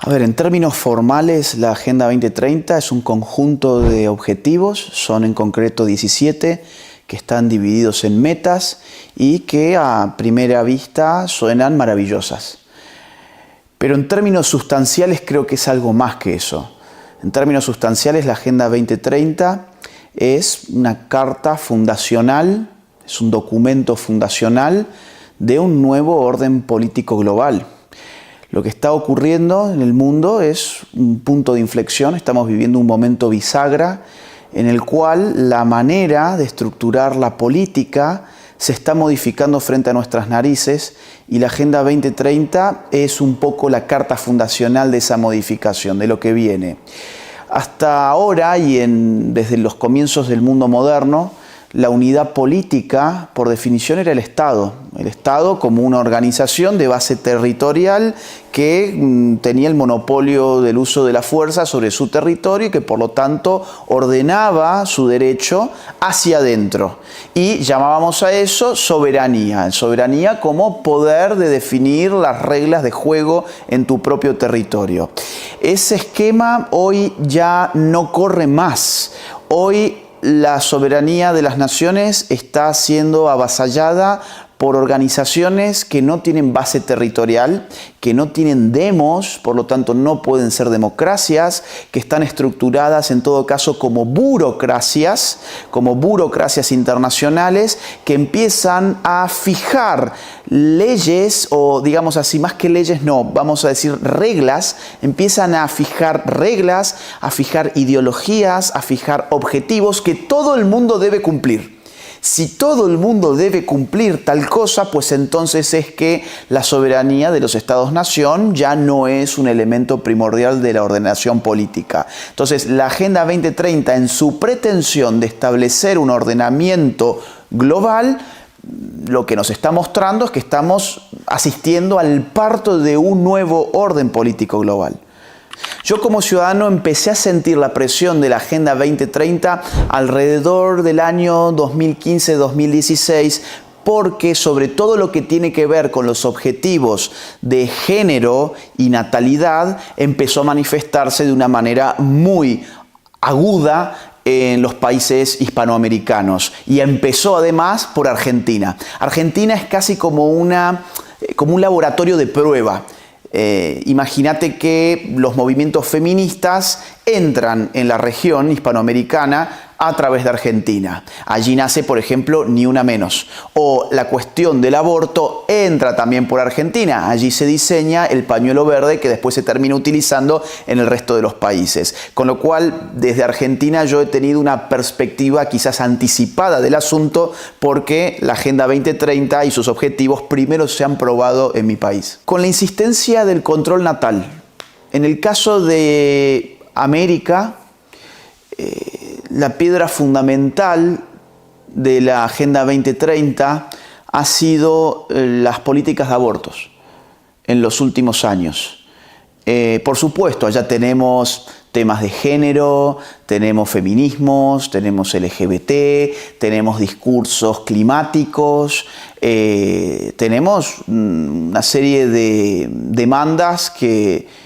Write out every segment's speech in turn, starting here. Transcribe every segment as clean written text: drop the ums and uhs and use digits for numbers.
A ver, en términos formales, la Agenda 2030 es un conjunto de objetivos, son en concreto 17, que están divididos en metas y que a primera vista suenan maravillosas. Pero en términos sustanciales creo que es algo más que eso. En términos sustanciales, la Agenda 2030 es una carta fundacional, es un documento fundacional de un nuevo orden político global. Lo que está ocurriendo en el mundo es un punto de inflexión, estamos viviendo un momento bisagra en el cual la manera de estructurar la política se está modificando frente a nuestras narices y la Agenda 2030 es un poco la carta fundacional de esa modificación, de lo que viene. Hasta ahora y desde los comienzos del mundo moderno, la unidad política, por definición, era el Estado. El Estado como una organización de base territorial que tenía el monopolio del uso de la fuerza sobre su territorio y que por lo tanto ordenaba su derecho hacia adentro. Y llamábamos a eso soberanía. Soberanía como poder de definir las reglas de juego en tu propio territorio. Ese esquema hoy ya no corre más. Hoy la soberanía de las naciones está siendo avasallada por organizaciones que no tienen base territorial, que no tienen demos, por lo tanto no pueden ser democracias, que están estructuradas en todo caso como burocracias internacionales, que empiezan a fijar leyes, o digamos así, más que leyes no, vamos a decir reglas, empiezan a fijar reglas, a fijar ideologías, a fijar objetivos que todo el mundo debe cumplir. Si todo el mundo debe cumplir tal cosa, pues entonces es que la soberanía de los Estados-nación ya no es un elemento primordial de la ordenación política. Entonces, la Agenda 2030, en su pretensión de establecer un ordenamiento global, lo que nos está mostrando es que estamos asistiendo al parto de un nuevo orden político global. Yo como ciudadano empecé a sentir la presión de la Agenda 2030 alrededor del año 2015-2016 porque sobre todo lo que tiene que ver con los objetivos de género y natalidad empezó a manifestarse de una manera muy aguda en los países hispanoamericanos y empezó además por Argentina. Argentina es casi como un laboratorio de prueba. Imagínate que los movimientos feministas entran en la región hispanoamericana a través de Argentina. Allí nace, por ejemplo, Ni Una Menos. O la cuestión del aborto entra también por Argentina. Allí se diseña el pañuelo verde que después se termina utilizando en el resto de los países. Con lo cual, desde Argentina yo he tenido una perspectiva quizás anticipada del asunto porque la Agenda 2030 y sus objetivos primero se han probado en mi país. Con la insistencia del control natal. En el caso de América, la piedra fundamental de la Agenda 2030 ha sido las políticas de abortos en los últimos años. Por supuesto, allá tenemos temas de género, tenemos feminismos, tenemos LGBT, tenemos discursos climáticos, tenemos una serie de demandas que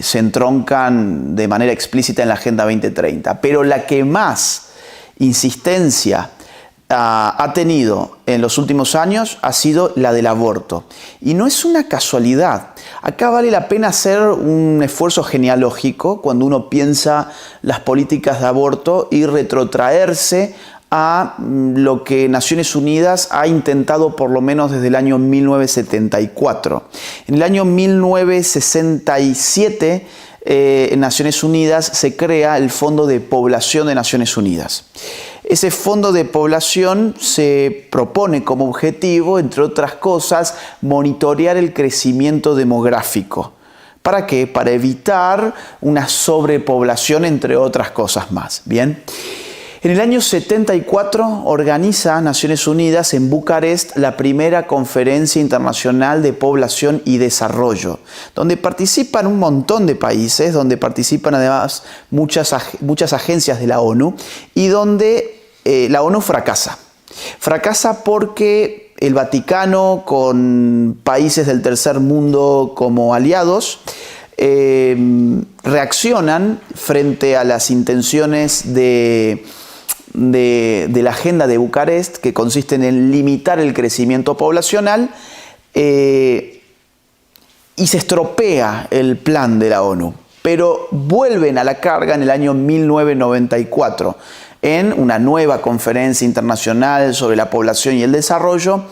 se entroncan de manera explícita en la Agenda 2030. Pero la que más insistencia ha tenido en los últimos años ha sido la del aborto. Y no es una casualidad. Acá vale la pena hacer un esfuerzo genealógico cuando uno piensa las políticas de aborto y retrotraerse a lo que Naciones Unidas ha intentado por lo menos desde el año 1974. En el año 1967, en Naciones Unidas se crea el Fondo de Población de Naciones Unidas. Ese Fondo de Población se propone como objetivo, entre otras cosas, monitorear el crecimiento demográfico. ¿Para qué? Para evitar una sobrepoblación, entre otras cosas más. ¿Bien? En el año 74 organiza Naciones Unidas en Bucarest la primera Conferencia Internacional de Población y Desarrollo, donde participan un montón de países, donde participan además muchas agencias de la ONU y donde la ONU fracasa. Fracasa porque el Vaticano, con países del tercer mundo como aliados, reaccionan frente a las intenciones de la agenda de Bucarest, que consisten en limitar el crecimiento poblacional, y se estropea el plan de la ONU. Pero vuelven a la carga en el año 1994, en una nueva conferencia internacional sobre la población y el desarrollo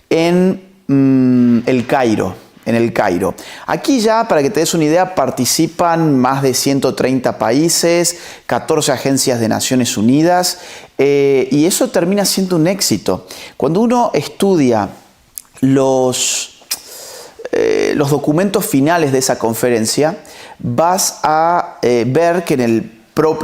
en El Cairo. En el Cairo. Aquí ya, para que te des una idea, participan más de 130 países, 14 agencias de Naciones Unidas, y eso termina siendo un éxito. Cuando uno estudia los documentos finales de esa conferencia, vas a ver que en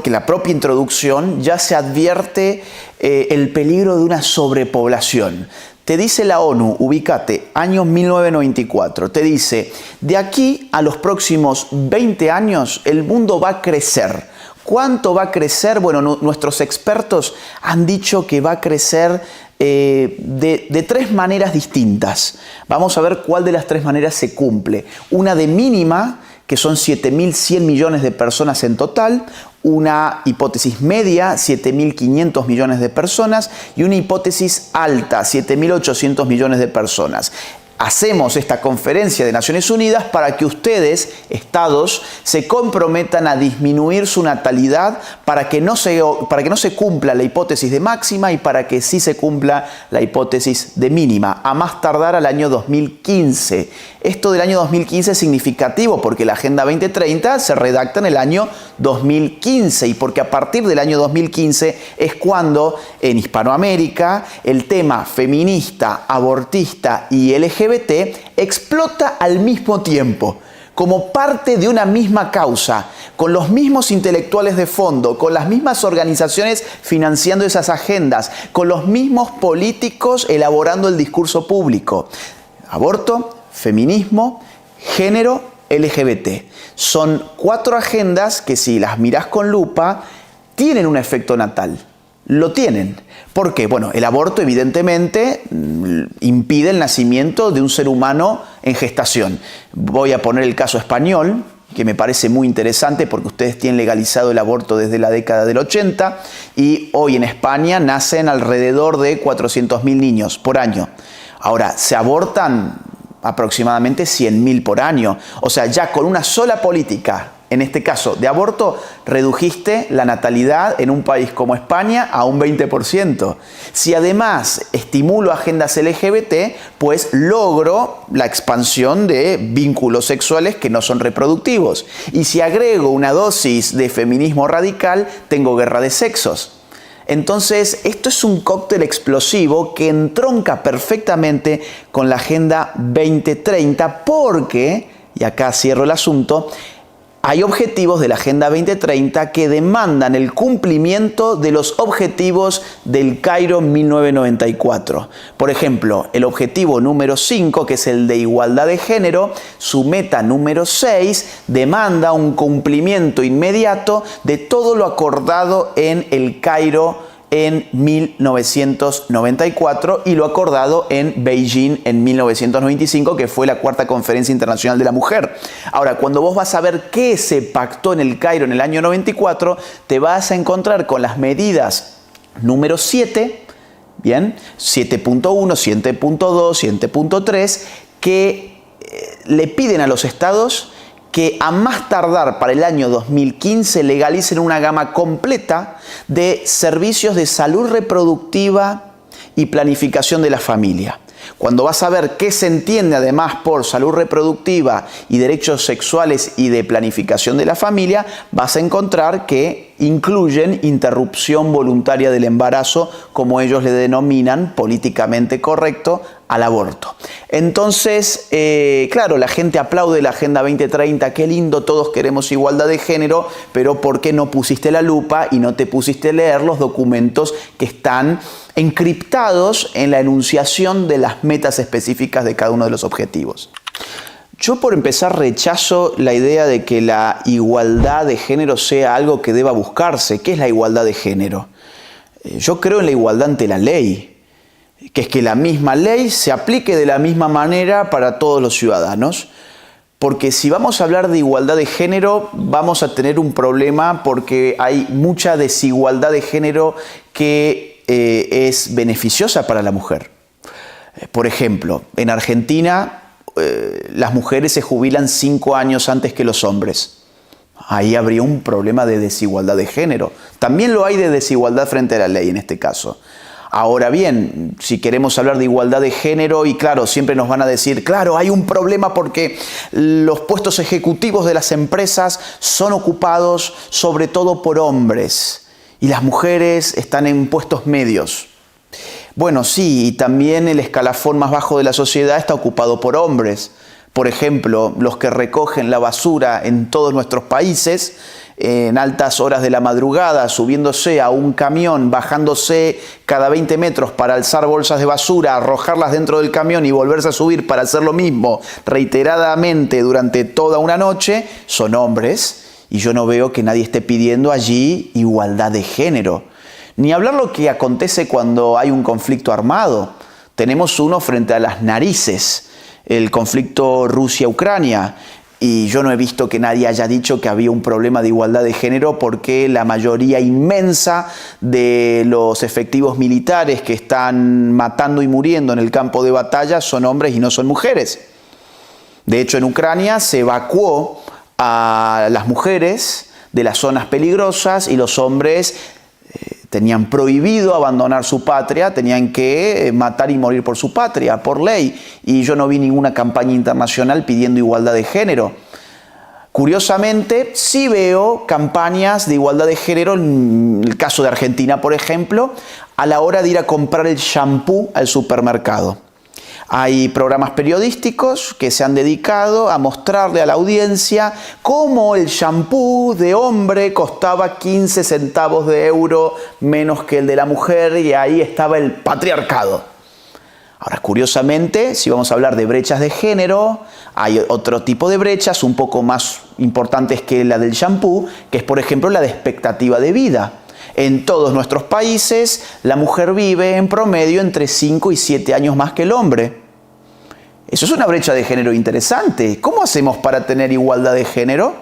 la propia introducción ya se advierte el peligro de una sobrepoblación. Te dice la ONU, ubícate, año 1994, te dice, de aquí a los próximos 20 años el mundo va a crecer. ¿Cuánto va a crecer? Bueno, nuestros expertos han dicho que va a crecer de tres maneras distintas. Vamos a ver cuál de las tres maneras se cumple. Una de mínima, que son 7.100 millones de personas en total, una hipótesis media, 7.500 millones de personas, y una hipótesis alta, 7.800 millones de personas. Hacemos esta conferencia de Naciones Unidas para que ustedes, estados, se comprometan a disminuir su natalidad para que no se cumpla la hipótesis de máxima y para que sí se cumpla la hipótesis de mínima, a más tardar al año 2015. Esto del año 2015 es significativo porque la Agenda 2030 se redacta en el año 2015 y porque a partir del año 2015 es cuando en Hispanoamérica el tema feminista, abortista y LGBT explota al mismo tiempo, como parte de una misma causa, con los mismos intelectuales de fondo, con las mismas organizaciones financiando esas agendas, con los mismos políticos elaborando el discurso público. Aborto, feminismo, género, LGBT. Son 4 agendas que, si las mirás con lupa, tienen un efecto natal. Lo tienen. ¿Por qué? Bueno, el aborto evidentemente impide el nacimiento de un ser humano en gestación. Voy a poner el caso español, que me parece muy interesante porque ustedes tienen legalizado el aborto desde la década del 80 y hoy en España nacen alrededor de 400.000 niños por año. Ahora, se abortan aproximadamente 100.000 por año. O sea, ya con una sola política, en este caso de aborto, redujiste la natalidad en un país como España a un 20%. Si además estimulo agendas LGBT, pues logro la expansión de vínculos sexuales que no son reproductivos. Y si agrego una dosis de feminismo radical, tengo guerra de sexos. Entonces, esto es un cóctel explosivo que entronca perfectamente con la Agenda 2030 porque, y acá cierro el asunto, hay objetivos de la Agenda 2030 que demandan el cumplimiento de los objetivos del Cairo 1994. Por ejemplo, el objetivo número 5, que es el de igualdad de género, su meta número 6 demanda un cumplimiento inmediato de todo lo acordado en el Cairo en 1994 y lo acordado en Beijing en 1995, que fue la 4ª Conferencia Internacional de la Mujer. Ahora, cuando vos vas a ver qué se pactó en el Cairo en el año 94, te vas a encontrar con las medidas número 7, bien, 7.1, 7.2, 7.3, que le piden a los estados que a más tardar para el año 2015 legalicen una gama completa de servicios de salud reproductiva y planificación de la familia. Cuando vas a ver qué se entiende además por salud reproductiva y derechos sexuales y de planificación de la familia, vas a encontrar que incluyen interrupción voluntaria del embarazo, como ellos le denominan políticamente correcto, al aborto. Entonces, claro, la gente aplaude la Agenda 2030, qué lindo, todos queremos igualdad de género, pero ¿por qué no pusiste la lupa y no te pusiste a leer los documentos que están encriptados en la enunciación de las metas específicas de cada uno de los objetivos? Yo, por empezar, rechazo la idea de que la igualdad de género sea algo que deba buscarse. ¿Qué es la igualdad de género? Yo creo en la igualdad ante la ley, que es que la misma ley se aplique de la misma manera para todos los ciudadanos. Porque si vamos a hablar de igualdad de género, vamos a tener un problema porque hay mucha desigualdad de género que es beneficiosa para la mujer. Por ejemplo, en Argentina las mujeres se jubilan 5 años antes que los hombres. Ahí habría un problema de desigualdad de género. También lo hay de desigualdad frente a la ley en este caso. Ahora bien, si queremos hablar de igualdad de género, y claro, siempre nos van a decir, claro, hay un problema porque los puestos ejecutivos de las empresas son ocupados sobre todo por hombres y las mujeres están en puestos medios. Bueno, sí, y también el escalafón más bajo de la sociedad está ocupado por hombres. Por ejemplo, los que recogen la basura en todos nuestros países, en altas horas de la madrugada, subiéndose a un camión, bajándose cada 20 metros para alzar bolsas de basura, arrojarlas dentro del camión y volverse a subir para hacer lo mismo reiteradamente durante toda una noche, son hombres. Y yo no veo que nadie esté pidiendo allí igualdad de género. Ni hablar lo que acontece cuando hay un conflicto armado. Tenemos uno frente a las narices, el conflicto Rusia-Ucrania. Y yo no he visto que nadie haya dicho que había un problema de igualdad de género porque la mayoría inmensa de los efectivos militares que están matando y muriendo en el campo de batalla son hombres y no son mujeres. De hecho, en Ucrania se evacuó a las mujeres de las zonas peligrosas y los hombres tenían prohibido abandonar su patria, tenían que matar y morir por su patria, por ley. Y yo no vi ninguna campaña internacional pidiendo igualdad de género. Curiosamente, sí veo campañas de igualdad de género, en el caso de Argentina, por ejemplo, a la hora de ir a comprar el shampoo al supermercado. Hay programas periodísticos que se han dedicado a mostrarle a la audiencia cómo el shampoo de hombre costaba 15 centavos de euro menos que el de la mujer y ahí estaba el patriarcado. Ahora, curiosamente, si vamos a hablar de brechas de género, hay otro tipo de brechas un poco más importantes que la del shampoo, que es, por ejemplo, la de expectativa de vida. En todos nuestros países, la mujer vive en promedio entre 5 y 7 años más que el hombre. Eso es una brecha de género interesante. ¿Cómo hacemos para tener igualdad de género?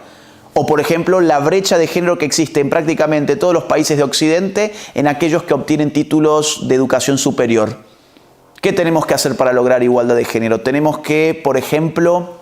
O, por ejemplo, la brecha de género que existe en prácticamente todos los países de Occidente en aquellos que obtienen títulos de educación superior. ¿Qué tenemos que hacer para lograr igualdad de género? Tenemos que, por ejemplo,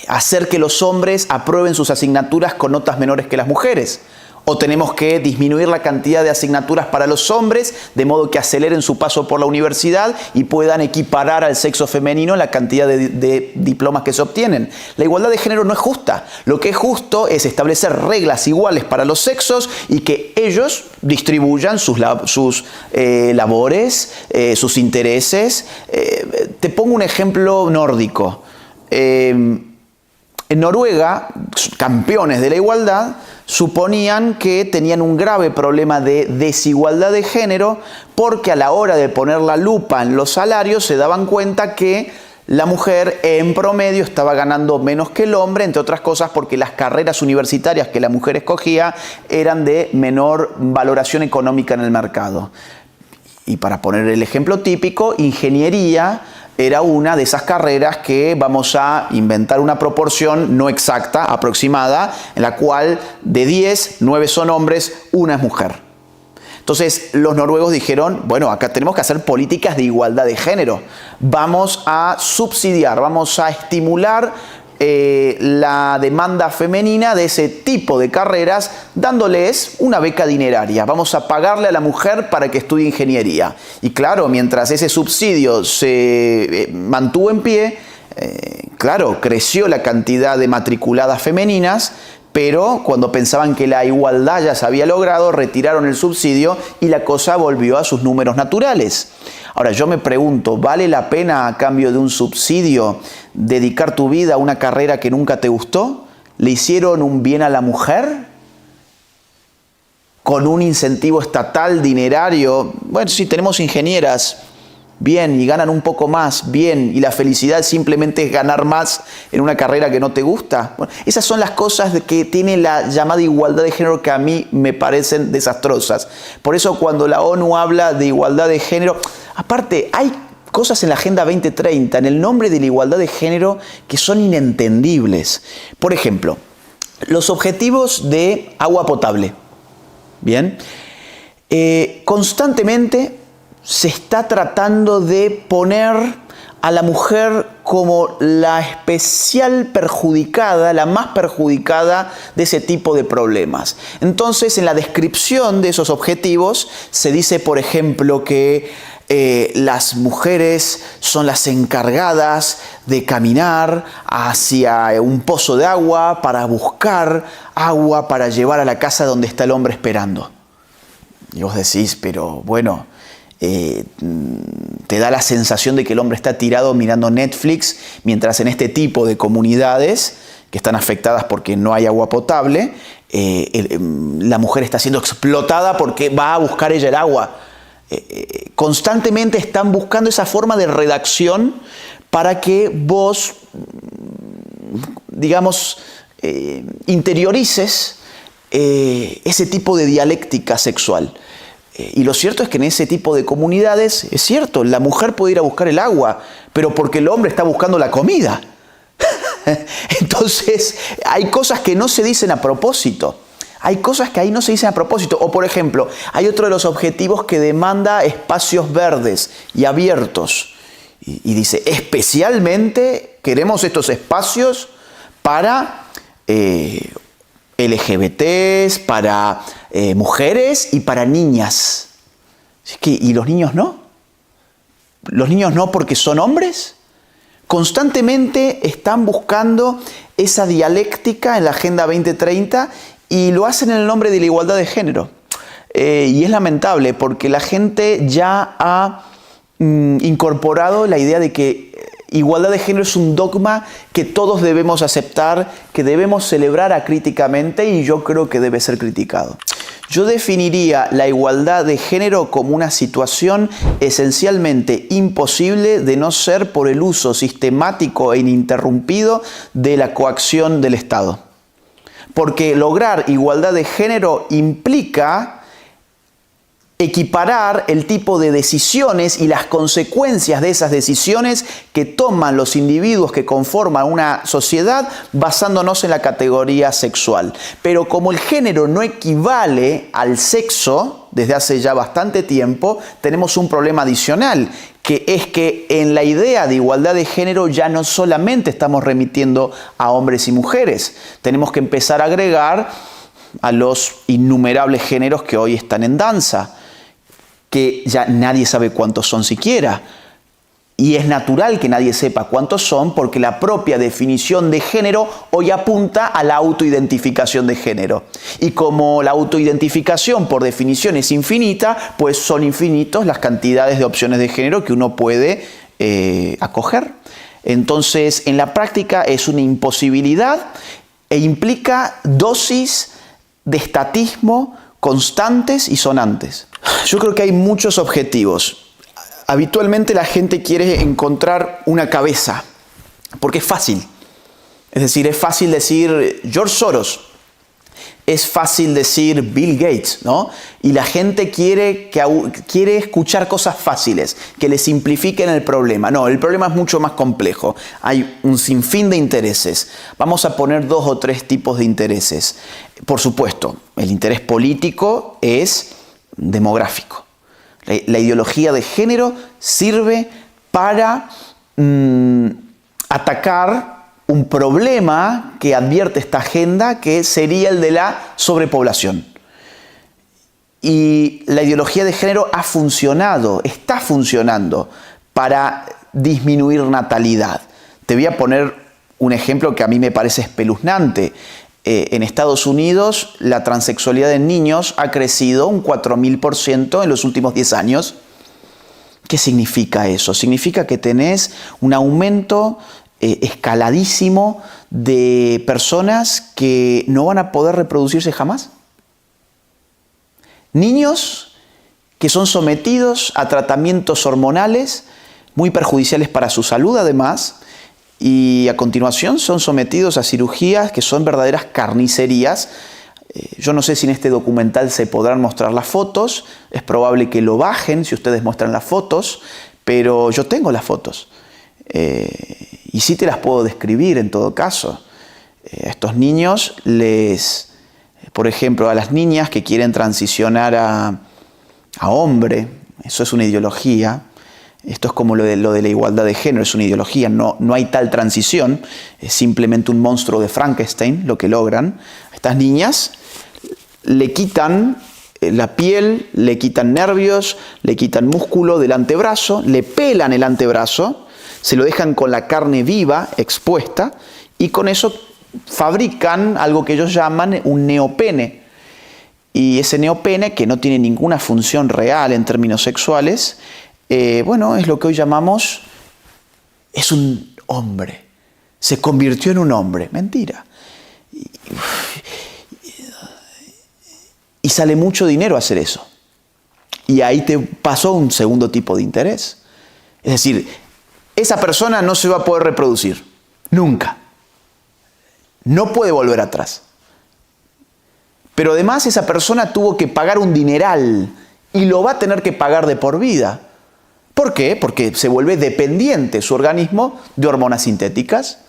hacer que los hombres aprueben sus asignaturas con notas menores que las mujeres. O tenemos que disminuir la cantidad de asignaturas para los hombres, de modo que aceleren su paso por la universidad y puedan equiparar al sexo femenino la cantidad de diplomas que se obtienen. La igualdad de género no es justa. Lo que es justo es establecer reglas iguales para los sexos y que ellos distribuyan sus labores, sus intereses. Te pongo un ejemplo nórdico. En Noruega, campeones de la igualdad, suponían que tenían un grave problema de desigualdad de género porque a la hora de poner la lupa en los salarios se daban cuenta que la mujer en promedio estaba ganando menos que el hombre, entre otras cosas porque las carreras universitarias que la mujer escogía eran de menor valoración económica en el mercado. Y para poner el ejemplo típico, ingeniería era una de esas carreras que vamos a inventar una proporción no exacta, aproximada, en la cual de 10, 9 son hombres, 1 es mujer. Entonces los noruegos dijeron, bueno, acá tenemos que hacer políticas de igualdad de género. Vamos a subsidiar, vamos a estimular la demanda femenina de ese tipo de carreras dándoles una beca dineraria. Vamos a pagarle a la mujer para que estudie ingeniería. Y claro, mientras ese subsidio se mantuvo en pie, claro, creció la cantidad de matriculadas femeninas, pero cuando pensaban que la igualdad ya se había logrado, retiraron el subsidio y la cosa volvió a sus números naturales. Ahora, yo me pregunto, ¿vale la pena a cambio de un subsidio dedicar tu vida a una carrera que nunca te gustó? ¿Le hicieron un bien a la mujer? ¿Con un incentivo estatal, dinerario? Bueno, sí, tenemos ingenieras, bien, y ganan un poco más, bien, y la felicidad simplemente es ganar más en una carrera que no te gusta. Bueno, esas son las cosas que tiene la llamada igualdad de género que a mí me parecen desastrosas. Por eso cuando la ONU habla de igualdad de género, aparte hay cosas en la Agenda 2030 en el nombre de la igualdad de género que son inentendibles. Por ejemplo, los objetivos de agua potable. Bien, constantemente se está tratando de poner a la mujer como la especial perjudicada, la más perjudicada de ese tipo de problemas. Entonces, en la descripción de esos objetivos se dice, por ejemplo, que las mujeres son las encargadas de caminar hacia un pozo de agua para buscar agua para llevar a la casa donde está el hombre esperando. Y vos decís, pero bueno, te da la sensación de que el hombre está tirado mirando Netflix, mientras en este tipo de comunidades que están afectadas porque no hay agua potable, la mujer está siendo explotada porque va a buscar ella el agua. Constantemente están buscando esa forma de redacción para que vos, digamos, interiorices ese tipo de dialéctica sexual. Y lo cierto es que en ese tipo de comunidades, es cierto, la mujer puede ir a buscar el agua, pero porque el hombre está buscando la comida. Entonces, hay cosas que no se dicen a propósito. Hay cosas que ahí no se dicen a propósito. O por ejemplo, hay otro de los objetivos que demanda espacios verdes y abiertos. Y dice, especialmente queremos estos espacios para LGBTs, para mujeres y para niñas. ¿Y los niños no? ¿Los niños no porque son hombres? Constantemente están buscando esa dialéctica en la Agenda 2030 y lo hacen en el nombre de la igualdad de género. Y es lamentable porque la gente ya ha incorporado la idea de que igualdad de género es un dogma que todos debemos aceptar, que debemos celebrar acríticamente, y yo creo que debe ser criticado. Yo definiría la igualdad de género como una situación esencialmente imposible de no ser por el uso sistemático e ininterrumpido de la coacción del Estado. Porque lograr igualdad de género implica equiparar el tipo de decisiones y las consecuencias de esas decisiones que toman los individuos que conforman una sociedad basándonos en la categoría sexual. Pero como el género no equivale al sexo desde hace ya bastante tiempo, tenemos un problema adicional, que es que en la idea de igualdad de género ya no solamente estamos remitiendo a hombres y mujeres, tenemos que empezar a agregar a los innumerables géneros que hoy están en danza, que ya nadie sabe cuántos son siquiera. Y es natural que nadie sepa cuántos son porque la propia definición de género hoy apunta a la autoidentificación de género. Y como la autoidentificación por definición es infinita, pues son infinitos las cantidades de opciones de género que uno puede acoger. Entonces, en la práctica es una imposibilidad e implica dosis de estatismo constantes y sonantes. Yo creo que hay muchos objetivos. Habitualmente la gente quiere encontrar una cabeza, porque es fácil. Es decir, es fácil decir George Soros, es fácil decir Bill Gates, ¿no? Y la gente quiere escuchar cosas fáciles, que le simplifiquen el problema. No, el problema es mucho más complejo. Hay un sinfín de intereses. Vamos a poner 2 o 3 tipos de intereses. Por supuesto, el interés político es demográfico. La ideología de género sirve para atacar un problema que advierte esta agenda, que sería el de la sobrepoblación. Y la ideología de género ha funcionado, está funcionando para disminuir natalidad. Te voy a poner un ejemplo que a mí me parece espeluznante. En Estados Unidos, la transexualidad en niños ha crecido un 4000% en los últimos 10 años. ¿Qué significa eso? Significa que tenés un aumento escaladísimo de personas que no van a poder reproducirse jamás. Niños que son sometidos a tratamientos hormonales muy perjudiciales para su salud, además, y a continuación son sometidos a cirugías que son verdaderas carnicerías. Yo no sé si en este documental se podrán mostrar las fotos, es probable que lo bajen si ustedes muestran las fotos, pero yo tengo las fotos. Y sí te las puedo describir en todo caso. A estos niños por ejemplo, a las niñas que quieren transicionar a hombre, eso es una ideología. Esto es como lo de la igualdad de género, es una ideología, no hay tal transición, es simplemente un monstruo de Frankenstein lo que logran. A estas niñas le quitan la piel, le quitan nervios, le quitan músculo del antebrazo, le pelan el antebrazo, se lo dejan con la carne viva, expuesta, y con eso fabrican algo que ellos llaman un neopene. Y ese neopene, que no tiene ninguna función real en términos sexuales, es lo que hoy llamamos, es un hombre. Se convirtió en un hombre. Mentira. Y sale mucho dinero hacer eso. Y ahí te pasó un segundo tipo de interés. Es decir, esa persona no se va a poder reproducir. Nunca. No puede volver atrás. Pero además esa persona tuvo que pagar un dineral y lo va a tener que pagar de por vida. ¿Por qué? Porque se vuelve dependiente su organismo de hormonas sintéticas.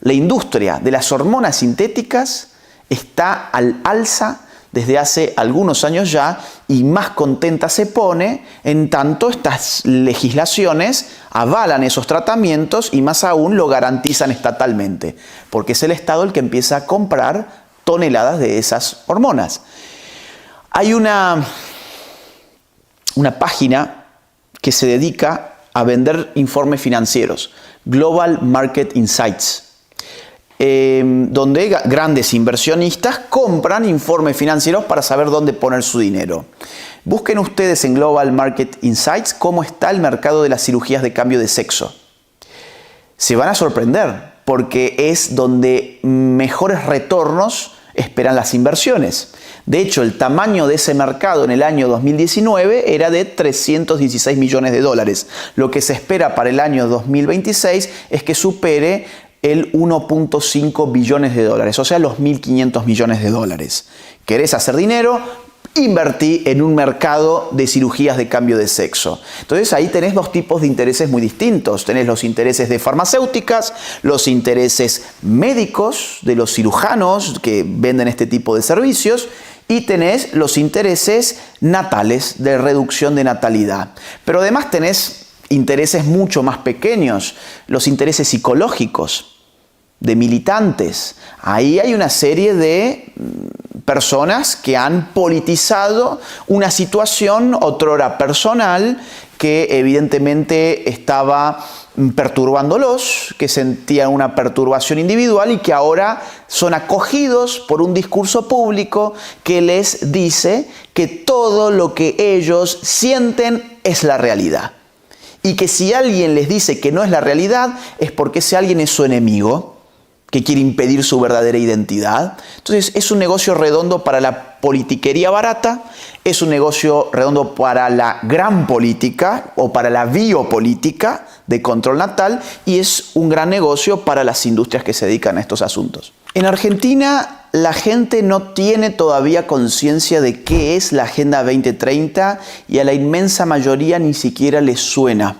La industria de las hormonas sintéticas está al alza desde hace algunos años ya y más contenta se pone en tanto estas legislaciones avalan esos tratamientos y más aún lo garantizan estatalmente, porque es el Estado el que empieza a comprar toneladas de esas hormonas. Hay una página que se dedica a vender informes financieros, Global Market Insights, donde grandes inversionistas compran informes financieros para saber dónde poner su dinero. Busquen ustedes en Global Market Insights cómo está el mercado de las cirugías de cambio de sexo. Se van a sorprender porque es donde mejores retornos esperan las inversiones. De hecho, el tamaño de ese mercado en el año 2019 era de 316 millones de dólares. Lo que se espera para el año 2026 es que supere el 1.5 billones de dólares, o sea, los 1.500 millones de dólares. ¿Querés hacer dinero? Invertí en un mercado de cirugías de cambio de sexo. Entonces ahí tenés dos tipos de intereses muy distintos. Tenés los intereses de farmacéuticas, los intereses médicos de los cirujanos que venden este tipo de servicios y tenés los intereses natales de reducción de natalidad. Pero además tenés intereses mucho más pequeños, los intereses psicológicos de militantes. Ahí hay una serie de personas que han politizado una situación otrora personal que evidentemente estaba perturbándolos, que sentían una perturbación individual y que ahora son acogidos por un discurso público que les dice que todo lo que ellos sienten es la realidad. Y que si alguien les dice que no es la realidad es porque ese alguien es su enemigo, que quiere impedir su verdadera identidad. Entonces es un negocio redondo para la politiquería barata, es un negocio redondo para la gran política o para la biopolítica de control natal y es un gran negocio para las industrias que se dedican a estos asuntos. En Argentina la gente no tiene todavía conciencia de qué es la Agenda 2030 y a la inmensa mayoría ni siquiera les suena,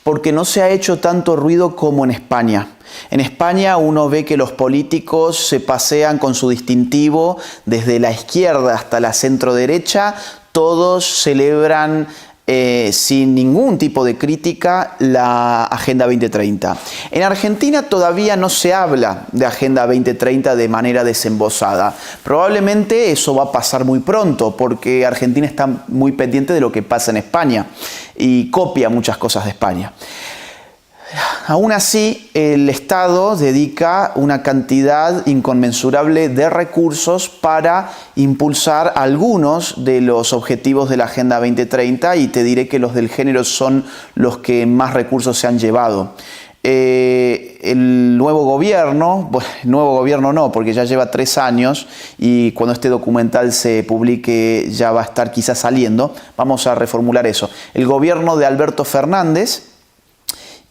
porque no se ha hecho tanto ruido como en España. En España uno ve que los políticos se pasean con su distintivo desde la izquierda hasta la centro-derecha, todos celebran sin ningún tipo de crítica la Agenda 2030. En Argentina todavía no se habla de Agenda 2030 de manera desembosada. Probablemente eso va a pasar muy pronto porque Argentina está muy pendiente de lo que pasa en España y copia muchas cosas de España. Aún así, el Estado dedica una cantidad inconmensurable de recursos para impulsar algunos de los objetivos de la Agenda 2030 y te diré que los del género son los que más recursos se han llevado. El nuevo gobierno, bueno, nuevo gobierno no, porque ya lleva 3 años y cuando este documental se publique ya va a estar quizás saliendo, vamos a reformular eso. El gobierno de Alberto Fernández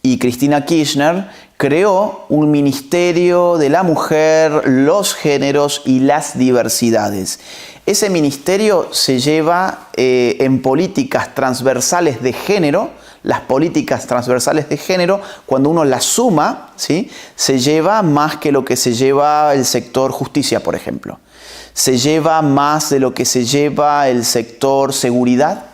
y Cristina Kirchner creó un Ministerio de la Mujer, los Géneros y las Diversidades. Ese ministerio se lleva en políticas transversales de género Las políticas transversales de género, cuando uno las suma, ¿sí?, se lleva más que lo que se lleva el sector justicia, por ejemplo. Se lleva más de lo que se lleva el sector seguridad.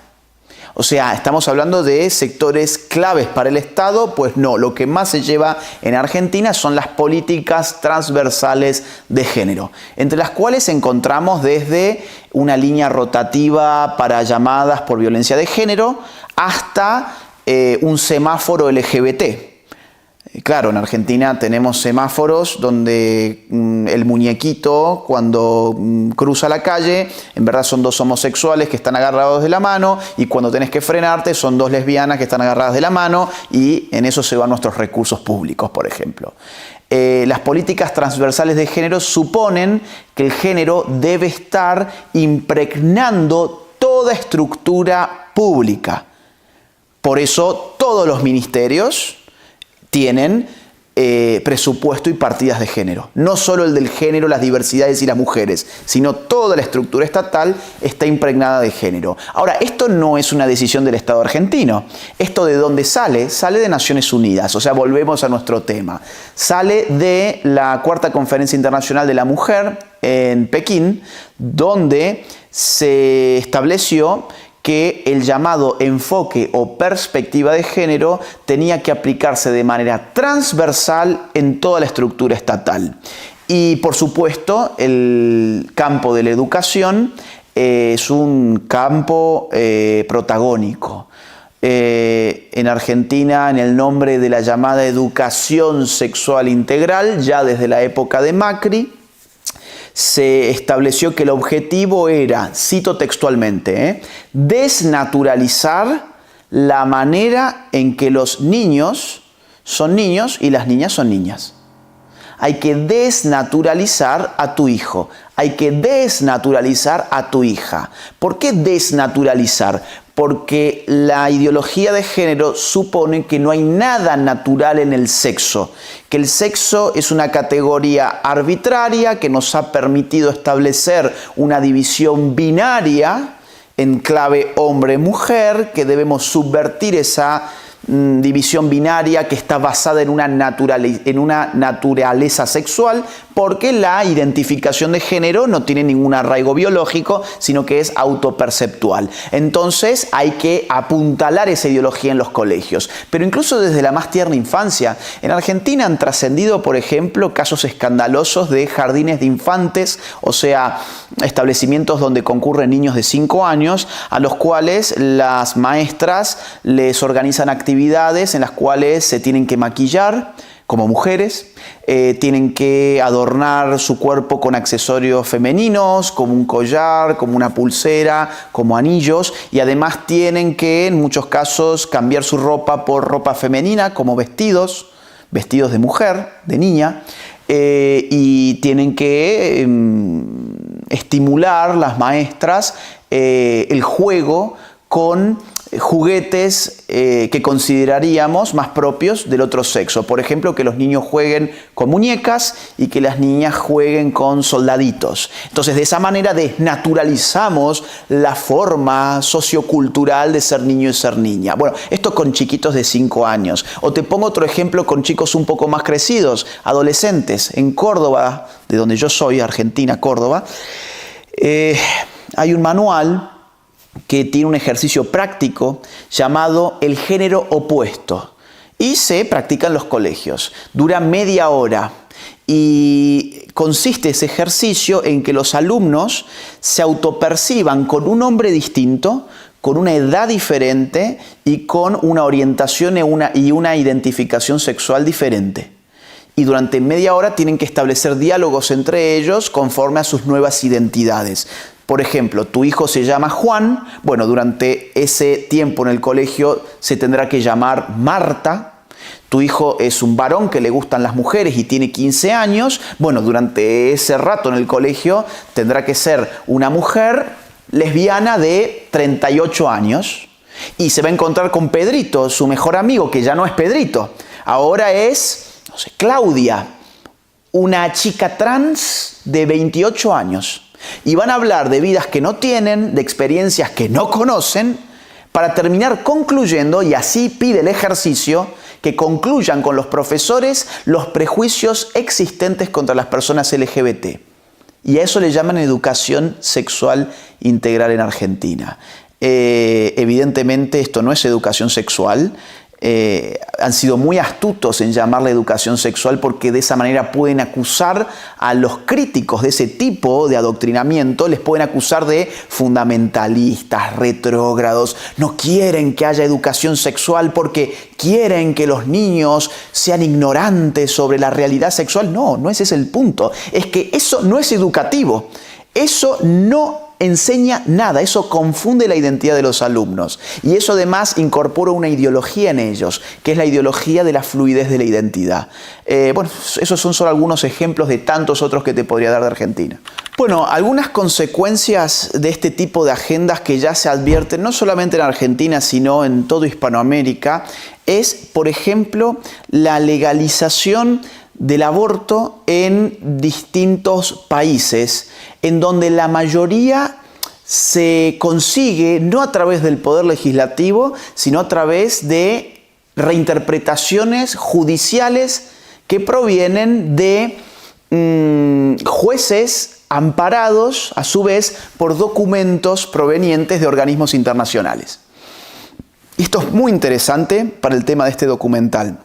O sea, estamos hablando de sectores claves para el Estado, pues no, lo que más se lleva en Argentina son las políticas transversales de género, entre las cuales encontramos desde una línea rotativa para llamadas por violencia de género hasta un semáforo LGBT. Claro, en Argentina tenemos semáforos donde el muñequito cuando cruza la calle, en verdad son dos homosexuales que están agarrados de la mano, y cuando tenés que frenarte son dos lesbianas que están agarradas de la mano, y en eso se van nuestros recursos públicos, por ejemplo. Las políticas transversales de género suponen que el género debe estar impregnando toda estructura pública. Por eso todos los ministerios tienen presupuesto y partidas de género. No solo el del género, las diversidades y las mujeres, sino toda la estructura estatal está impregnada de género. Ahora, esto no es una decisión del Estado argentino. ¿Esto de dónde sale? Sale de Naciones Unidas. O sea, volvemos a nuestro tema. Sale de la Cuarta Conferencia Internacional de la Mujer en Pekín, donde se estableció que el llamado enfoque o perspectiva de género tenía que aplicarse de manera transversal en toda la estructura estatal. Y por supuesto, el campo de la educación es un campo protagónico. En Argentina, en el nombre de la llamada educación sexual integral, ya desde la época de Macri, se estableció que el objetivo era, cito textualmente, desnaturalizar la manera en que los niños son niños y las niñas son niñas. Hay que desnaturalizar a tu hijo, hay que desnaturalizar a tu hija. ¿Por qué desnaturalizar? Porque la ideología de género supone que no hay nada natural en el sexo, que el sexo es una categoría arbitraria que nos ha permitido establecer una división binaria en clave hombre-mujer, que debemos subvertir esa división binaria que está basada en una naturaleza sexual, porque la identificación de género no tiene ningún arraigo biológico, sino que es autoperceptual. Entonces hay que apuntalar esa ideología en los colegios. Pero incluso desde la más tierna infancia, en Argentina han trascendido, por ejemplo, casos escandalosos de jardines de infantes, o sea, establecimientos donde concurren niños de 5 años, a los cuales las maestras les organizan actividades en las cuales se tienen que maquillar como mujeres, tienen que adornar su cuerpo con accesorios femeninos, como un collar, como una pulsera, como anillos, y además tienen que, en muchos casos, cambiar su ropa por ropa femenina, como vestidos de mujer, de niña, y tienen que estimular las maestras el juego con juguetes que consideraríamos más propios del otro sexo. Por ejemplo, que los niños jueguen con muñecas y que las niñas jueguen con soldaditos. Entonces, de esa manera desnaturalizamos la forma sociocultural de ser niño y ser niña. Bueno, esto con chiquitos de 5 años. O te pongo otro ejemplo con chicos un poco más crecidos, adolescentes. En Córdoba, de donde yo soy, Argentina, Córdoba, hay un manual que tiene un ejercicio práctico llamado el género opuesto y se practica en los colegios. Dura media hora y consiste ese ejercicio en que los alumnos se autoperciban con un hombre distinto, con una edad diferente y con una orientación y una identificación sexual diferente. Y durante media hora tienen que establecer diálogos entre ellos conforme a sus nuevas identidades. Por ejemplo, tu hijo se llama Juan, bueno, durante ese tiempo en el colegio se tendrá que llamar Marta. Tu hijo es un varón que le gustan las mujeres y tiene 15 años, bueno, durante ese rato en el colegio tendrá que ser una mujer lesbiana de 38 años. Y se va a encontrar con Pedrito, su mejor amigo, que ya no es Pedrito, ahora es, no sé, Claudia, una chica trans de 28 años. Y van a hablar de vidas que no tienen, de experiencias que no conocen, para terminar concluyendo, y así pide el ejercicio, que concluyan con los profesores los prejuicios existentes contra las personas LGBT. Y a eso le llaman educación sexual integral en Argentina. Evidentemente esto no es educación sexual. Han sido muy astutos en llamarla educación sexual porque de esa manera pueden acusar a los críticos de ese tipo de adoctrinamiento, les pueden acusar de fundamentalistas, retrógrados, no quieren que haya educación sexual porque quieren que los niños sean ignorantes sobre la realidad sexual. No, no ese es el punto. Es que eso no es educativo. Eso no enseña nada, eso confunde la identidad de los alumnos y eso además incorpora una ideología en ellos, que es la ideología de la fluidez de la identidad. Bueno, esos son solo algunos ejemplos de tantos otros que te podría dar de Argentina. Bueno, algunas consecuencias de este tipo de agendas que ya se advierten, no solamente en Argentina, sino en toda Hispanoamérica, es, por ejemplo, la legalización del aborto en distintos países, en donde la mayoría se consigue no a través del poder legislativo, sino a través de reinterpretaciones judiciales que provienen de jueces amparados, a su vez, por documentos provenientes de organismos internacionales. Y esto es muy interesante para el tema de este documental.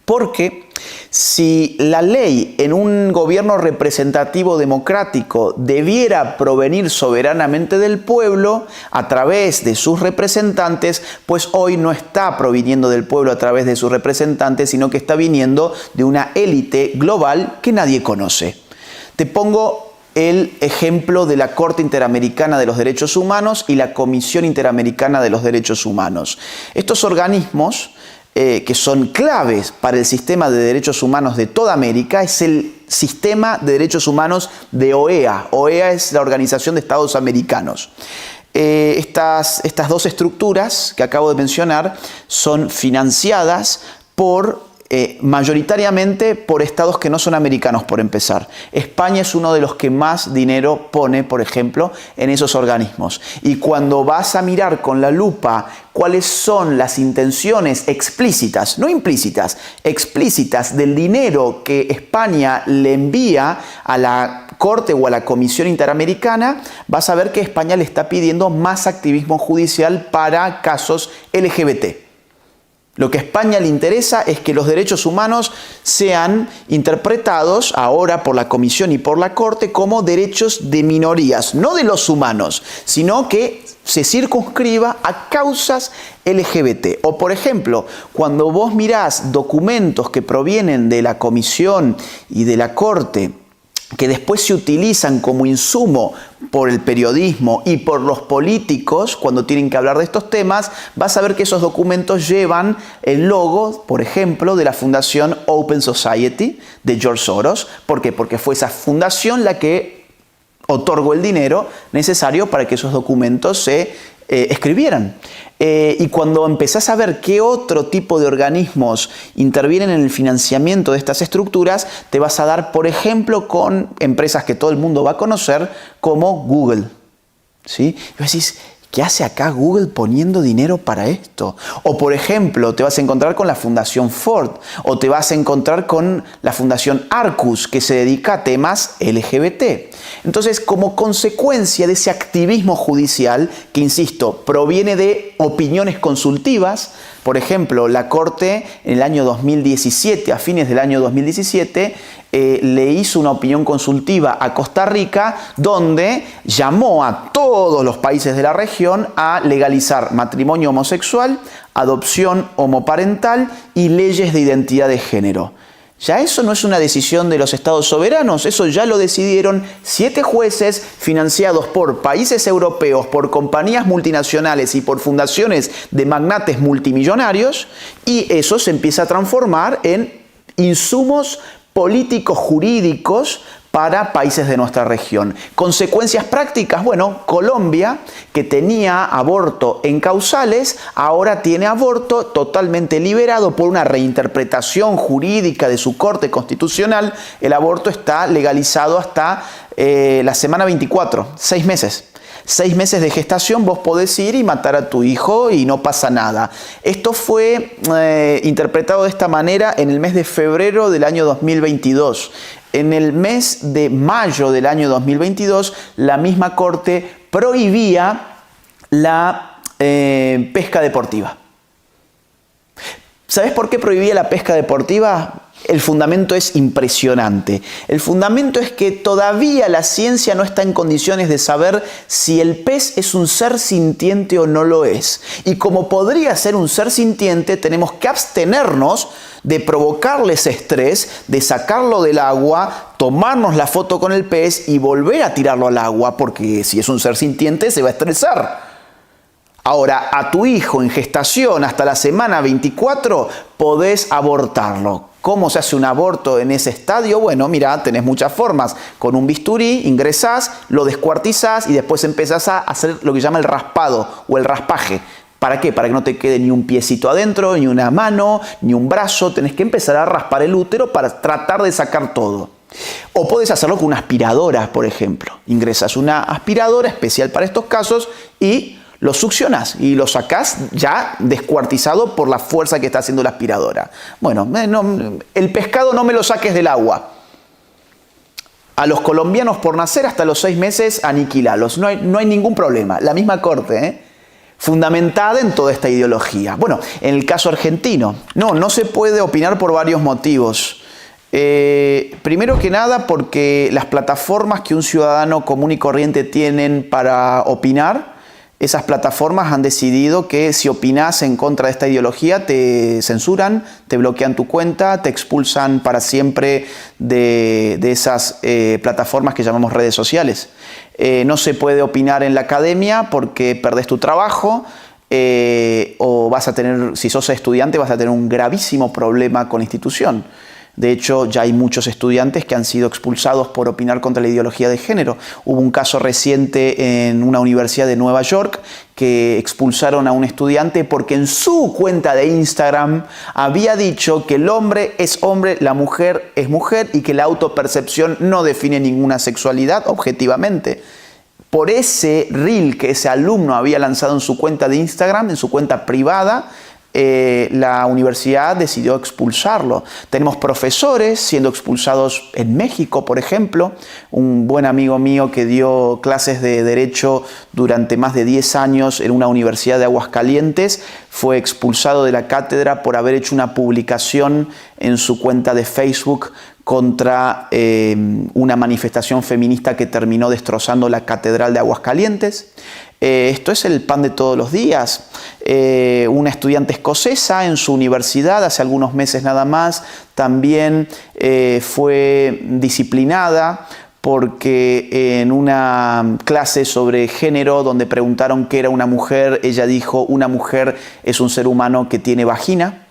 Porque si la ley en un gobierno representativo democrático debiera provenir soberanamente del pueblo a través de sus representantes, pues hoy no está proviniendo del pueblo a través de sus representantes, sino que está viniendo de una élite global que nadie conoce. Te pongo el ejemplo de la Corte Interamericana de los Derechos Humanos y la Comisión Interamericana de los Derechos Humanos. Estos organismos que son claves para el sistema de derechos humanos de toda América, es el sistema de derechos humanos de OEA. OEA es la Organización de Estados Americanos. Estas dos estructuras que acabo de mencionar son financiadas mayoritariamente por estados que no son americanos, por empezar. España es uno de los que más dinero pone, por ejemplo, en esos organismos. Y cuando vas a mirar con la lupa cuáles son las intenciones explícitas, no implícitas, explícitas del dinero que España le envía a la Corte o a la Comisión Interamericana, vas a ver que España le está pidiendo más activismo judicial para casos LGBT. Lo que a España le interesa es que los derechos humanos sean interpretados ahora por la Comisión y por la Corte como derechos de minorías, no de los humanos, sino que se circunscriba a causas LGBT. O por ejemplo, cuando vos mirás documentos que provienen de la Comisión y de la Corte, que después se utilizan como insumo por el periodismo y por los políticos cuando tienen que hablar de estos temas, vas a ver que esos documentos llevan el logo, por ejemplo, de la fundación Open Society de George Soros. ¿Por qué? Porque fue esa fundación la que otorgó el dinero necesario para que esos documentos se escribieran. Y cuando empezás a ver qué otro tipo de organismos intervienen en el financiamiento de estas estructuras, te vas a dar, por ejemplo, con empresas que todo el mundo va a conocer, como Google. ¿Sí? Y vos decís, ¿qué hace acá Google poniendo dinero para esto? O por ejemplo, te vas a encontrar con la Fundación Ford, o te vas a encontrar con la Fundación Arcus, que se dedica a temas LGBT. Entonces, como consecuencia de ese activismo judicial, que insisto, proviene de opiniones consultivas, por ejemplo, la Corte en el año 2017, a fines del año 2017, le hizo una opinión consultiva a Costa Rica, donde llamó a todos los países de la región a legalizar matrimonio homosexual, adopción homoparental y leyes de identidad de género. Ya eso no es una decisión de los estados soberanos, eso ya lo decidieron 7 jueces financiados por países europeos, por compañías multinacionales y por fundaciones de magnates multimillonarios, y eso se empieza a transformar en insumos políticos jurídicos para países de nuestra región. Consecuencias prácticas, bueno, Colombia, que tenía aborto en causales, ahora tiene aborto totalmente liberado por una reinterpretación jurídica de su Corte Constitucional. El aborto está legalizado hasta la semana 24, 6 meses. 6 meses de gestación vos podés ir y matar a tu hijo y no pasa nada. Esto fue interpretado de esta manera en el mes de febrero del año 2022. En el mes de mayo del año 2022, la misma corte prohibía la pesca deportiva. ¿Sabes por qué prohibía la pesca deportiva? El fundamento es impresionante. El fundamento es que todavía la ciencia no está en condiciones de saber si el pez es un ser sintiente o no lo es. Y como podría ser un ser sintiente, tenemos que abstenernos de provocarles estrés, de sacarlo del agua, tomarnos la foto con el pez y volver a tirarlo al agua, porque si es un ser sintiente se va a estresar. Ahora, a tu hijo en gestación hasta la semana 24 podés abortarlo. ¿Cómo se hace un aborto en ese estadio? Bueno, mira, tenés muchas formas. Con un bisturí ingresás, lo descuartizás y después empezás a hacer lo que se llama el raspado o el raspaje. ¿Para qué? Para que no te quede ni un piecito adentro, ni una mano, ni un brazo. Tenés que empezar a raspar el útero para tratar de sacar todo. O podés hacerlo con una aspiradora, por ejemplo. Ingresas una aspiradora especial para estos casos y lo succionás y lo sacás ya descuartizado por la fuerza que está haciendo la aspiradora. Bueno, el pescado no me lo saques del agua. A los colombianos por nacer hasta los 6 meses aniquilalos. No hay ningún problema. La misma corte, fundamentada en toda esta ideología. Bueno, en el caso argentino, no se puede opinar por varios motivos. Primero que nada porque las plataformas que un ciudadano común y corriente tienen para opinar, esas plataformas han decidido que si opinás en contra de esta ideología te censuran, te bloquean tu cuenta, te expulsan para siempre de esas plataformas que llamamos redes sociales. No se puede opinar en la academia porque perdés tu trabajo o vas a tener, si sos estudiante, vas a tener un gravísimo problema con la institución. De hecho, ya hay muchos estudiantes que han sido expulsados por opinar contra la ideología de género. Hubo un caso reciente en una universidad de Nueva York que expulsaron a un estudiante porque en su cuenta de Instagram había dicho que el hombre es hombre, la mujer es mujer y que la autopercepción no define ninguna sexualidad objetivamente. Por ese reel que ese alumno había lanzado en su cuenta de Instagram, en su cuenta privada, la universidad decidió expulsarlo. Tenemos profesores siendo expulsados en México, por ejemplo. Un buen amigo mío que dio clases de Derecho durante más de 10 años en una universidad de Aguascalientes fue expulsado de la cátedra por haber hecho una publicación en su cuenta de Facebook contra una manifestación feminista que terminó destrozando la catedral de Aguascalientes. Esto es el pan de todos los días. Una estudiante escocesa en su universidad, hace algunos meses nada más, también fue disciplinada porque en una clase sobre género donde preguntaron qué era una mujer, ella dijo: una mujer es un ser humano que tiene vagina.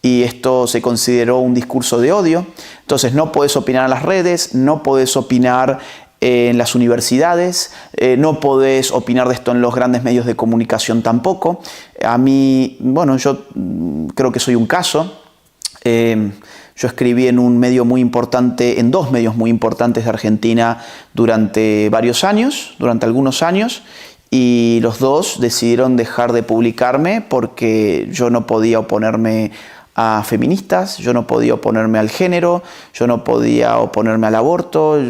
Y esto se consideró un discurso de odio. Entonces no podés opinar en las redes, no podés opinar en las universidades, no podés opinar de esto en los grandes medios de comunicación tampoco. A mí, bueno, yo creo que soy un caso. Yo escribí en un medio muy importante, en 2 medios muy importantes de Argentina durante algunos años, y los 2 decidieron dejar de publicarme porque yo no podía oponerme a feministas, yo no podía oponerme al género, yo no podía oponerme al aborto,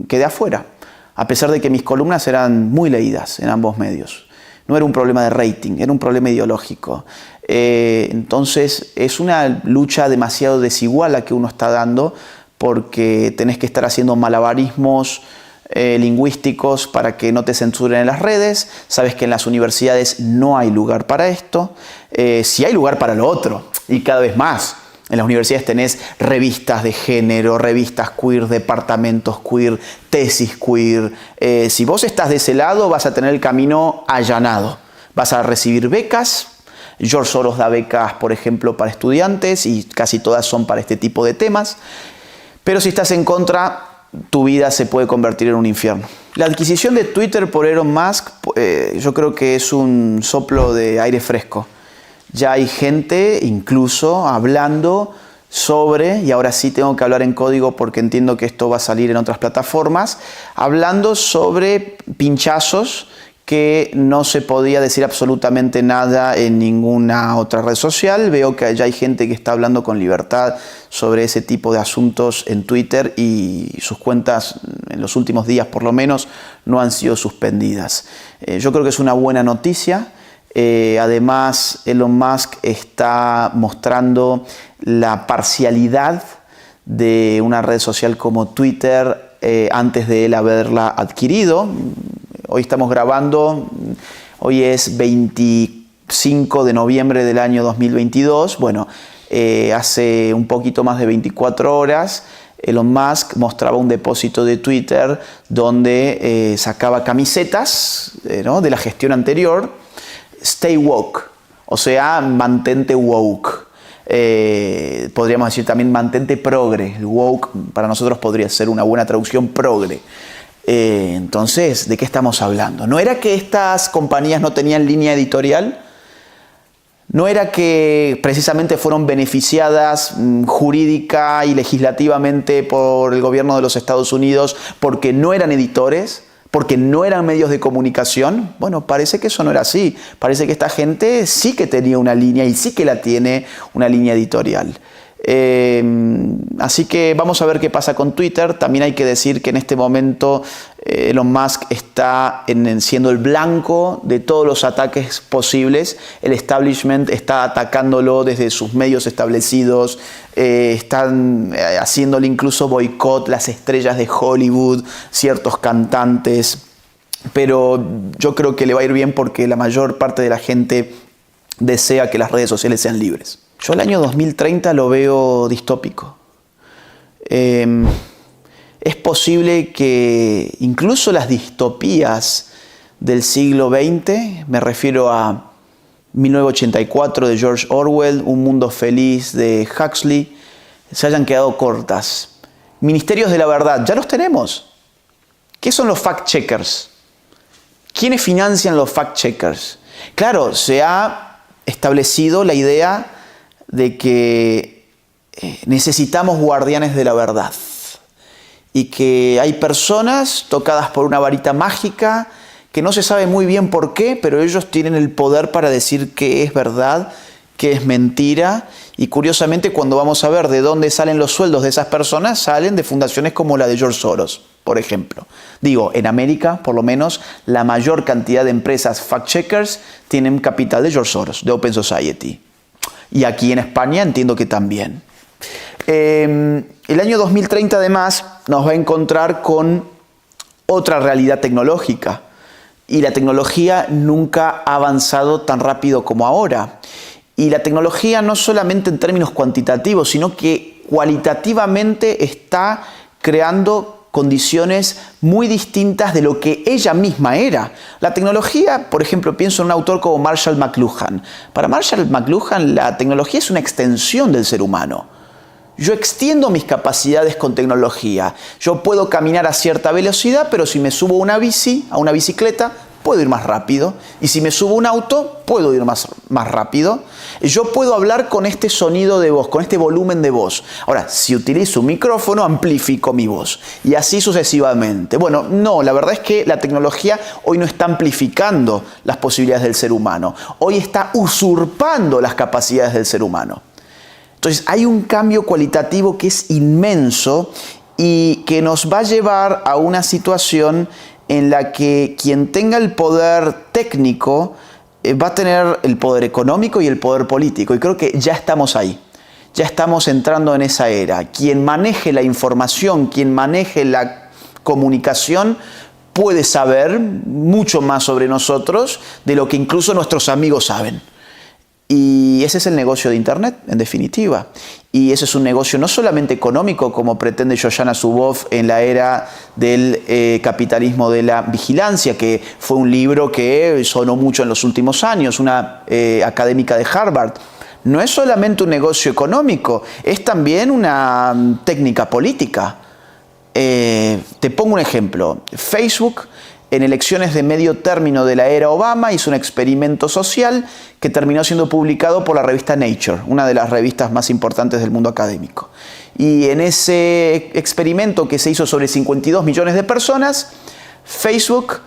quedé afuera, a pesar de que mis columnas eran muy leídas en ambos medios. No era un problema de rating, era un problema ideológico. Entonces es una lucha demasiado desigual la que uno está dando, porque tenés que estar haciendo malabarismos lingüísticos para que no te censuren en las redes. Sabes que en las universidades no hay lugar para esto. Sí hay lugar para lo otro, y cada vez más. En las universidades tenés revistas de género, revistas queer, departamentos queer, tesis queer. Si vos estás de ese lado, vas a tener el camino allanado. Vas a recibir becas. George Soros da becas, por ejemplo, para estudiantes, y casi todas son para este tipo de temas. Pero si estás en contra, tu vida se puede convertir en un infierno. La adquisición de Twitter por Elon Musk, yo creo que es un soplo de aire fresco. Ya hay gente incluso hablando sobre, y ahora sí tengo que hablar en código porque entiendo que esto va a salir en otras plataformas, hablando sobre pinchazos que no se podía decir absolutamente nada en ninguna otra red social. Veo que ya hay gente que está hablando con libertad sobre ese tipo de asuntos en Twitter y sus cuentas en los últimos días por lo menos no han sido suspendidas. Yo creo que es una buena noticia. Además, Elon Musk está mostrando la parcialidad de una red social como Twitter antes de él haberla adquirido. Hoy estamos grabando, hoy es 25 de noviembre del año 2022. Bueno, hace un poquito más de 24 horas, Elon Musk mostraba un depósito de Twitter donde sacaba camisetas ¿no? de la gestión anterior. Stay woke, o sea, mantente woke. Podríamos decir también mantente progre. El woke para nosotros podría ser una buena traducción, progre. Entonces, ¿de qué estamos hablando? ¿No era que estas compañías no tenían línea editorial? ¿No era que precisamente fueron beneficiadas jurídica y legislativamente por el gobierno de los Estados Unidos porque no eran editores? ¿Porque no eran medios de comunicación? Bueno, parece que eso no era así. Parece que esta gente sí que tenía una línea y sí que la tiene una línea editorial. Así que vamos a ver qué pasa con Twitter. También hay que decir que en este momento Elon Musk está siendo el blanco de todos los ataques posibles. El establishment está atacándolo desde sus medios establecidos, están haciéndole incluso boicot las estrellas de Hollywood, ciertos cantantes. Pero yo creo que le va a ir bien porque la mayor parte de la gente desea que las redes sociales sean libres. Yo el año 2030 lo veo distópico. Es posible que incluso las distopías del siglo XX, me refiero a 1984 de George Orwell, Un mundo feliz de Huxley, se hayan quedado cortas. Ministerios de la verdad, ya los tenemos. ¿Qué son los fact-checkers? ¿Quiénes financian los fact-checkers? Claro, se ha establecido la idea de que necesitamos guardianes de la verdad y que hay personas tocadas por una varita mágica que no se sabe muy bien por qué, pero ellos tienen el poder para decir qué es verdad, qué es mentira. Y curiosamente, cuando vamos a ver de dónde salen los sueldos de esas personas, salen de fundaciones como la de George Soros, por ejemplo. Digo, en América, por lo menos, la mayor cantidad de empresas fact-checkers tienen capital de George Soros, de Open Society. Y aquí en España entiendo que también. El año 2030 además nos va a encontrar con otra realidad tecnológica. Y la tecnología nunca ha avanzado tan rápido como ahora. Y la tecnología no solamente en términos cuantitativos, sino que cualitativamente está creando condiciones muy distintas de lo que ella misma era. La tecnología, por ejemplo, pienso en un autor como Marshall McLuhan. Para Marshall McLuhan, la tecnología es una extensión del ser humano. Yo extiendo mis capacidades con tecnología. Yo puedo caminar a cierta velocidad, pero si me subo a una bicicleta, puedo ir más rápido. Y si me subo a un auto, puedo ir más rápido. Yo puedo hablar con este sonido de voz, con este volumen de voz. Ahora, si utilizo un micrófono, amplifico mi voz. Y así sucesivamente. Bueno, no, la verdad es que la tecnología hoy no está amplificando las posibilidades del ser humano. Hoy está usurpando las capacidades del ser humano. Entonces, hay un cambio cualitativo que es inmenso y que nos va a llevar a una situación en la que quien tenga el poder técnico va a tener el poder económico y el poder político. Y creo que ya estamos ahí. Ya estamos entrando en esa era. Quien maneje la información, quien maneje la comunicación, puede saber mucho más sobre nosotros de lo que incluso nuestros amigos saben. Y ese es el negocio de Internet, en definitiva. Y ese es un negocio no solamente económico, como pretende Shoshana Zuboff en la era del capitalismo de la vigilancia, que fue un libro que sonó mucho en los últimos años, una académica de Harvard. No es solamente un negocio económico, es también una técnica política. Te pongo un ejemplo. Facebook en elecciones de medio término de la era Obama, hizo un experimento social que terminó siendo publicado por la revista Nature, una de las revistas más importantes del mundo académico. Y en ese experimento que se hizo sobre 52 millones de personas, Facebook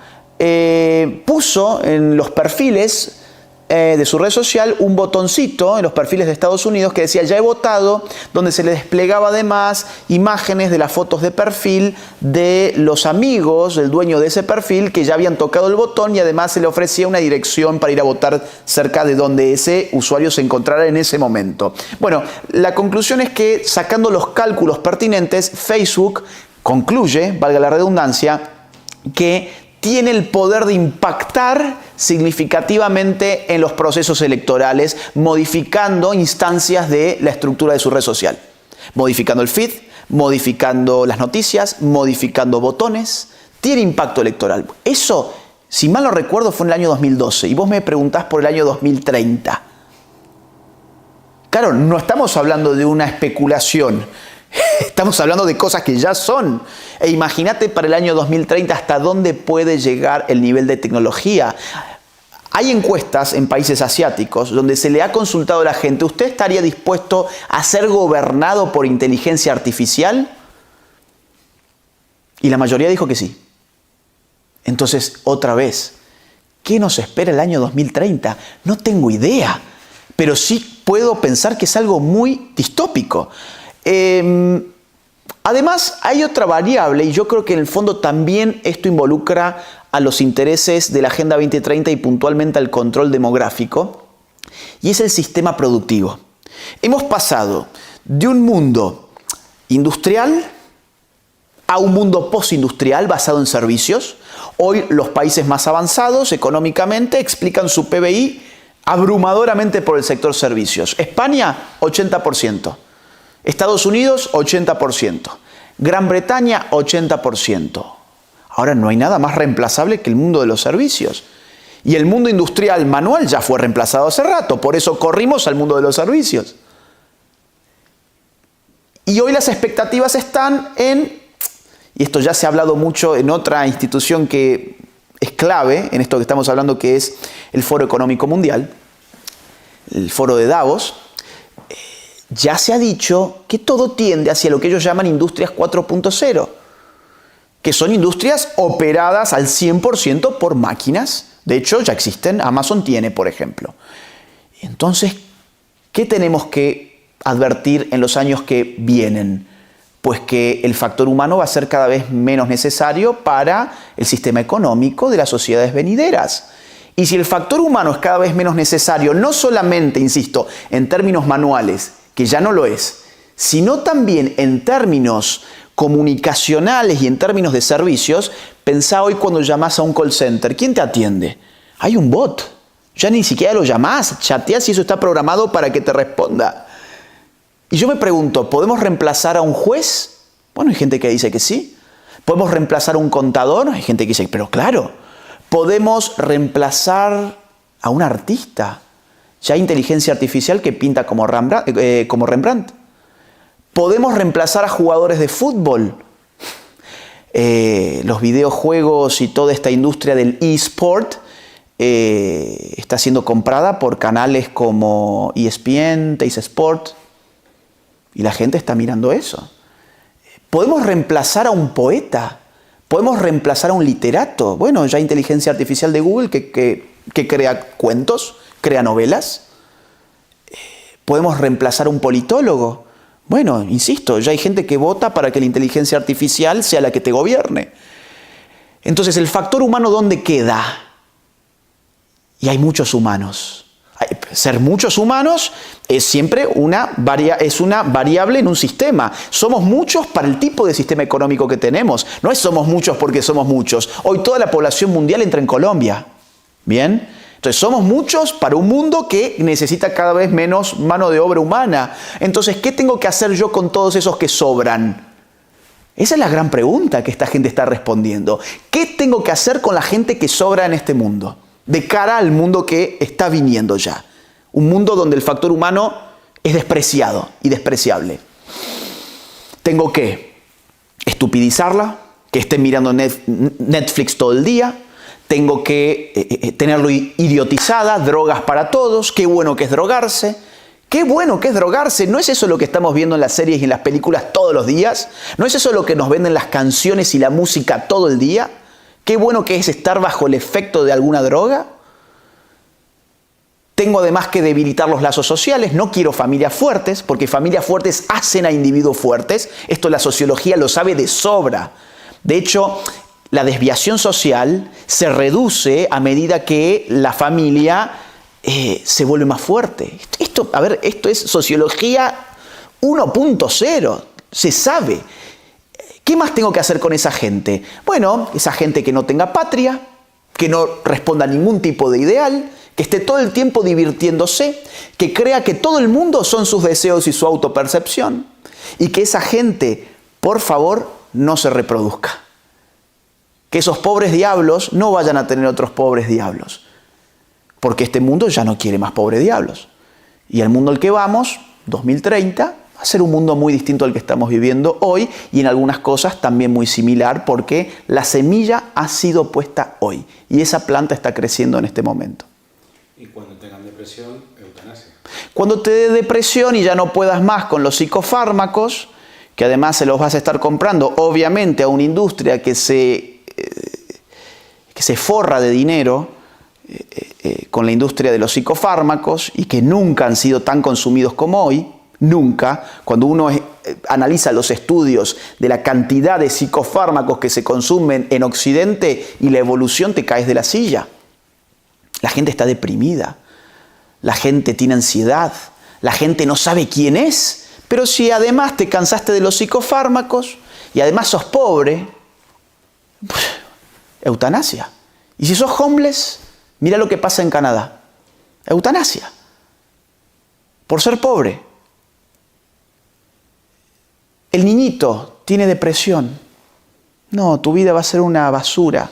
puso en los perfiles de su red social un botoncito en los perfiles de Estados Unidos que decía ya he votado, donde se le desplegaba además imágenes de las fotos de perfil de los amigos del dueño de ese perfil que ya habían tocado el botón, y además se le ofrecía una dirección para ir a votar cerca de donde ese usuario se encontrara en ese momento. Bueno, la conclusión es que, sacando los cálculos pertinentes, Facebook concluye, valga la redundancia, que tiene el poder de impactar significativamente en los procesos electorales, modificando instancias de la estructura de su red social. Modificando el feed, modificando las noticias, modificando botones. Tiene impacto electoral. Eso, si mal no recuerdo, fue en el año 2012. Y vos me preguntás por el año 2030. Claro, no estamos hablando de una especulación. Estamos hablando de cosas que ya son. E imagínate para el año 2030 hasta dónde puede llegar el nivel de tecnología. Hay encuestas en países asiáticos donde se le ha consultado a la gente, ¿usted estaría dispuesto a ser gobernado por inteligencia artificial? Y la mayoría dijo que sí. Entonces, otra vez, ¿qué nos espera el año 2030? No tengo idea, pero sí puedo pensar que es algo muy distópico. Además, hay otra variable, y yo creo que en el fondo también esto involucra a los intereses de la Agenda 2030 y puntualmente al control demográfico, y es el sistema productivo. Hemos pasado de un mundo industrial a un mundo postindustrial basado en servicios. Hoy los países más avanzados económicamente explican su PBI abrumadoramente por el sector servicios. España, 80%. Estados Unidos, 80%. Gran Bretaña, 80%. Ahora no hay nada más reemplazable que el mundo de los servicios. Y el mundo industrial manual ya fue reemplazado hace rato, por eso corrimos al mundo de los servicios. Y hoy las expectativas están en, y esto ya se ha hablado mucho en otra institución que es clave en esto que estamos hablando, que es el Foro Económico Mundial, el Foro de Davos. Ya se ha dicho que todo tiende hacia lo que ellos llaman industrias 4.0, que son industrias operadas al 100% por máquinas. De hecho, ya existen, Amazon tiene, por ejemplo. Entonces, ¿qué tenemos que advertir en los años que vienen? Pues que el factor humano va a ser cada vez menos necesario para el sistema económico de las sociedades venideras. Y si el factor humano es cada vez menos necesario, no solamente, insisto, en términos manuales, que ya no lo es, sino también en términos comunicacionales y en términos de servicios, pensá hoy cuando llamás a un call center, ¿quién te atiende? Hay un bot, ya ni siquiera lo llamás, chateás y eso está programado para que te responda. Y yo me pregunto, ¿podemos reemplazar a un juez? Bueno, hay gente que dice que sí. ¿Podemos reemplazar a un contador? Hay gente que dice, pero claro. ¿Podemos reemplazar a un artista? Ya hay inteligencia artificial que pinta como Rembrandt. Podemos reemplazar a jugadores de fútbol. Los videojuegos y toda esta industria del eSport está siendo comprada por canales como ESPN, Teis Sport, y la gente está mirando eso. Podemos reemplazar a un poeta. Podemos reemplazar a un literato. Bueno, ya hay inteligencia artificial de Google que crea cuentos, crea novelas. Podemos reemplazar a un politólogo. Bueno, insisto, ya hay gente que vota para que la inteligencia artificial sea la que te gobierne. Entonces, ¿el factor humano dónde queda? Y hay muchos humanos. Ser muchos humanos es siempre una variable en un sistema. Somos muchos para el tipo de sistema económico que tenemos. No es somos muchos porque somos muchos. Hoy toda la población mundial entra en Colombia. ¿Bien? Entonces somos muchos para un mundo que necesita cada vez menos mano de obra humana. Entonces, ¿qué tengo que hacer yo con todos esos que sobran? Esa es la gran pregunta que esta gente está respondiendo. ¿Qué tengo que hacer con la gente que sobra en este mundo? De cara al mundo que está viniendo ya. Un mundo donde el factor humano es despreciado y despreciable. Tengo que estupidizarla, que que esté mirando Netflix todo el día, tengo que tenerlo idiotizada, drogas para todos, qué bueno que es drogarse. Qué bueno que es drogarse. ¿No es eso lo que estamos viendo en las series y en las películas todos los días? ¿No es eso lo que nos venden las canciones y la música todo el día? Qué bueno que es estar bajo el efecto de alguna droga. Tengo además que debilitar los lazos sociales. No quiero familias fuertes, porque familias fuertes hacen a individuos fuertes. Esto la sociología lo sabe de sobra. De hecho, la desviación social se reduce a medida que la familia se vuelve más fuerte. Esto es sociología 1.0. Se sabe. ¿Qué más tengo que hacer con esa gente? Bueno, esa gente que no tenga patria, que no responda a ningún tipo de ideal, que esté todo el tiempo divirtiéndose, que crea que todo el mundo son sus deseos y su autopercepción, y que esa gente, por favor, no se reproduzca. Que esos pobres diablos no vayan a tener otros pobres diablos. Porque este mundo ya no quiere más pobres diablos. Y el mundo al que vamos, 2030, va a ser un mundo muy distinto al que estamos viviendo hoy y en algunas cosas también muy similar porque la semilla ha sido puesta hoy y esa planta está creciendo en este momento. Y cuando tengan depresión, eutanasia. Cuando te dé depresión y ya no puedas más con los psicofármacos, que además se los vas a estar comprando obviamente a una industria que se forra de dinero, con la industria de los psicofármacos y que nunca han sido tan consumidos como hoy, nunca. Cuando uno analiza los estudios de la cantidad de psicofármacos que se consumen en Occidente y la evolución, te caes de la silla. La gente está deprimida, la gente tiene ansiedad, la gente no sabe quién es, pero si además te cansaste de los psicofármacos y además sos pobre, pues, eutanasia. Y si sos homeless, mira lo que pasa en Canadá. Eutanasia. Por ser pobre. El niñito tiene depresión. No, tu vida va a ser una basura.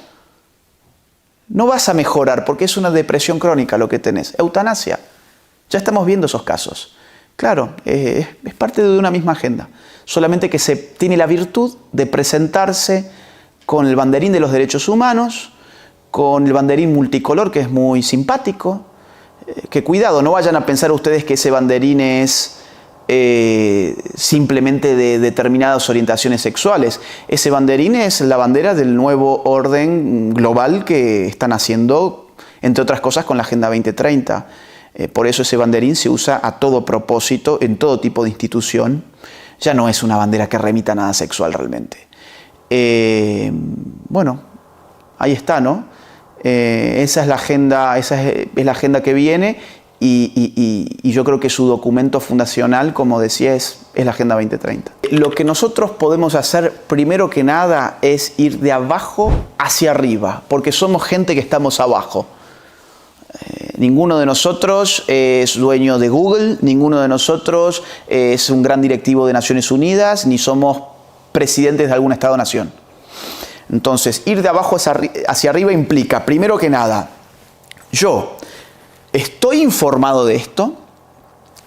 No vas a mejorar porque es una depresión crónica lo que tenés. Eutanasia. Ya estamos viendo esos casos. Claro, es parte de una misma agenda. Solamente que se tiene la virtud de presentarse con el banderín de los derechos humanos, con el banderín multicolor, que es muy simpático, que cuidado, no vayan a pensar ustedes que ese banderín es simplemente de determinadas orientaciones sexuales. Ese banderín es la bandera del nuevo orden global que están haciendo, entre otras cosas, con la Agenda 2030. Por eso ese banderín se usa a todo propósito, en todo tipo de institución. Ya no es una bandera que remita a nada sexual realmente. Bueno, ahí está, ¿no? Esa es la agenda que viene y yo creo que su documento fundacional, como decía, es la Agenda 2030. Lo que nosotros podemos hacer primero que nada es ir de abajo hacia arriba, porque somos gente que estamos abajo. Ninguno de nosotros es dueño de Google, ninguno de nosotros es un gran directivo de Naciones Unidas, ni somos presidentes de algún Estado-nación. Entonces, ir de abajo hacia arriba implica, primero que nada, yo estoy informado de esto,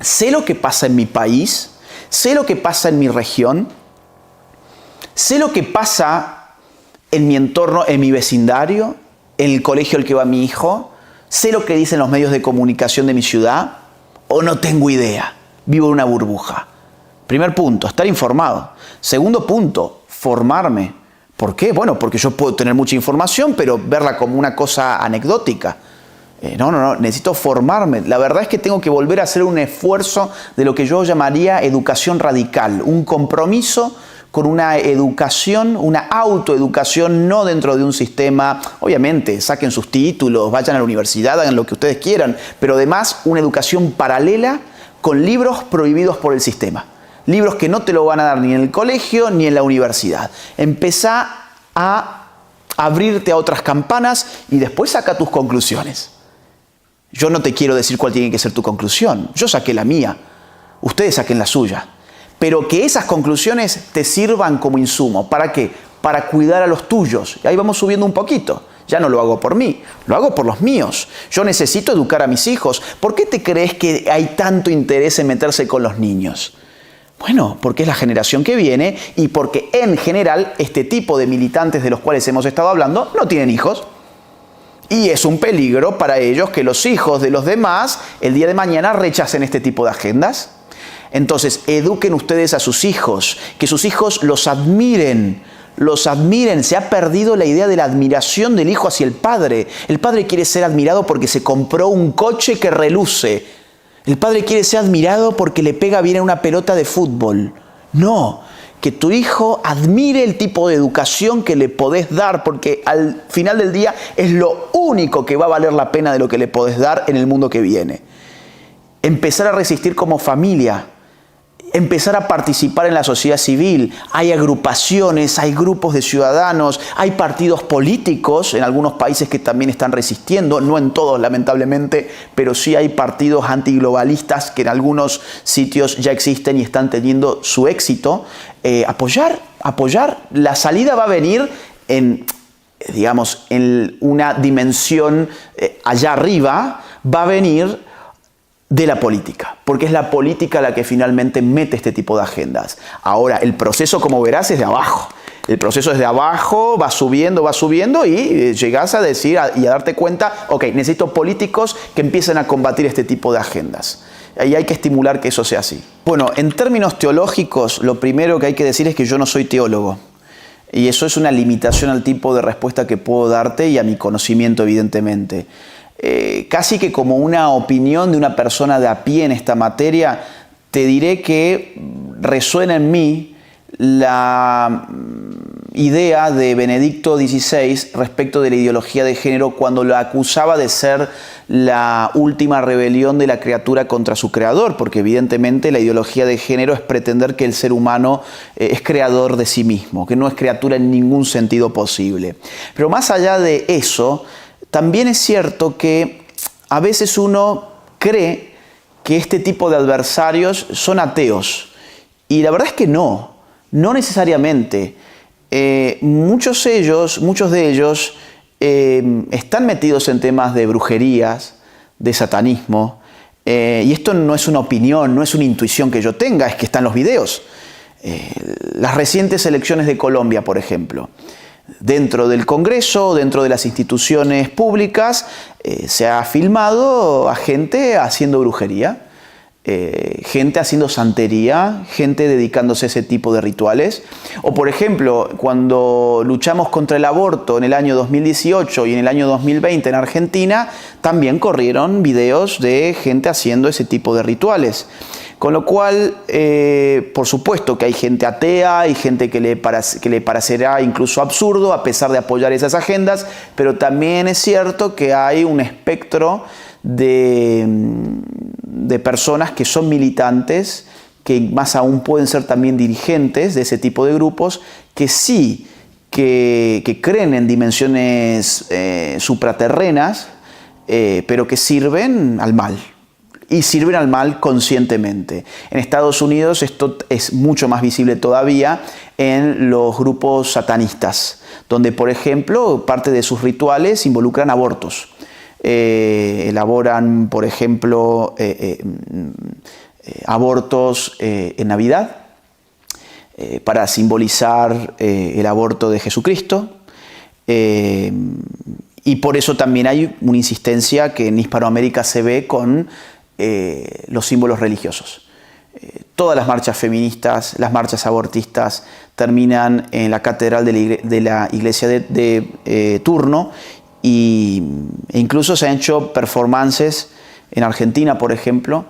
sé lo que pasa en mi país, sé lo que pasa en mi región, sé lo que pasa en mi entorno, en mi vecindario, en el colegio al que va mi hijo, sé lo que dicen los medios de comunicación de mi ciudad, o no tengo idea, vivo en una burbuja. Primer punto, estar informado. Segundo punto, formarme. ¿Por qué? Bueno, porque yo puedo tener mucha información, pero verla como una cosa anecdótica. No, necesito formarme. La verdad es que tengo que volver a hacer un esfuerzo de lo que yo llamaría educación radical, un compromiso con una educación, una autoeducación, no dentro de un sistema. Obviamente, saquen sus títulos, vayan a la universidad, hagan lo que ustedes quieran, pero además una educación paralela con libros prohibidos por el sistema. Libros que no te lo van a dar ni en el colegio ni en la universidad. Empezá a abrirte a otras campanas y después saca tus conclusiones. Yo no te quiero decir cuál tiene que ser tu conclusión. Yo saqué la mía. Ustedes saquen la suya. Pero que esas conclusiones te sirvan como insumo. ¿Para qué? Para cuidar a los tuyos. Y ahí vamos subiendo un poquito. Ya no lo hago por mí, lo hago por los míos. Yo necesito educar a mis hijos. ¿Por qué te crees que hay tanto interés en meterse con los niños? Bueno, porque es la generación que viene y porque en general este tipo de militantes de los cuales hemos estado hablando no tienen hijos. Y es un peligro para ellos que los hijos de los demás el día de mañana rechacen este tipo de agendas. Entonces, eduquen ustedes a sus hijos, que sus hijos los admiren. Se ha perdido la idea de la admiración del hijo hacia el padre. El padre quiere ser admirado porque se compró un coche que reluce. El padre quiere ser admirado porque le pega bien a una pelota de fútbol. No, que tu hijo admire el tipo de educación que le podés dar, porque al final del día es lo único que va a valer la pena de lo que le podés dar en el mundo que viene. Empezar a resistir como familia, empezar a participar en la sociedad civil. Hay agrupaciones, hay grupos de ciudadanos, hay partidos políticos en algunos países que también están resistiendo, no en todos lamentablemente, pero sí hay partidos antiglobalistas que en algunos sitios ya existen y están teniendo su éxito. Apoyar. La salida va a venir en una dimensión allá arriba, va a venir de la política, porque es la política la que finalmente mete este tipo de agendas. Ahora, el proceso, como verás, es de abajo. El proceso es de abajo, va subiendo y llegás a decir y a darte cuenta, ok, necesito políticos que empiecen a combatir este tipo de agendas. Y hay que estimular que eso sea así. Bueno, en términos teológicos, lo primero que hay que decir es que yo no soy teólogo. Y eso es una limitación al tipo de respuesta que puedo darte y a mi conocimiento, evidentemente. Casi que como una opinión de una persona de a pie en esta materia, te diré que resuena en mí la idea de Benedicto XVI respecto de la ideología de género cuando lo acusaba de ser la última rebelión de la criatura contra su creador, porque evidentemente la ideología de género es pretender que el ser humano es creador de sí mismo, que no es criatura en ningún sentido posible. Pero más allá de eso, también es cierto que a veces uno cree que este tipo de adversarios son ateos. Y la verdad es que no necesariamente. Muchos de ellos están metidos en temas de brujerías, de satanismo. Y esto no es una opinión, no es una intuición que yo tenga, es que están los videos. Las recientes elecciones de Colombia, por ejemplo. Dentro del Congreso, dentro de las instituciones públicas, se ha filmado a gente haciendo brujería, gente haciendo santería, gente dedicándose a ese tipo de rituales. O por ejemplo, cuando luchamos contra el aborto en el año 2018 y en el año 2020 en Argentina, también corrieron videos de gente haciendo ese tipo de rituales. Con lo cual, por supuesto que hay gente atea, hay gente que le parecerá incluso absurdo a pesar de apoyar esas agendas, pero también es cierto que hay un espectro de personas que son militantes, que más aún pueden ser también dirigentes de ese tipo de grupos, que sí, que creen en dimensiones supraterrenas, pero que sirven al mal. Y sirven al mal conscientemente. En Estados Unidos esto es mucho más visible todavía en los grupos satanistas, donde, por ejemplo, parte de sus rituales involucran abortos. Elaboran, por ejemplo, abortos en Navidad para simbolizar el aborto de Jesucristo. Y por eso también hay una insistencia que en Hispanoamérica se ve con los símbolos religiosos. Todas las marchas feministas, las marchas abortistas terminan en la catedral de la iglesia de turno e incluso se han hecho performances en Argentina, por ejemplo,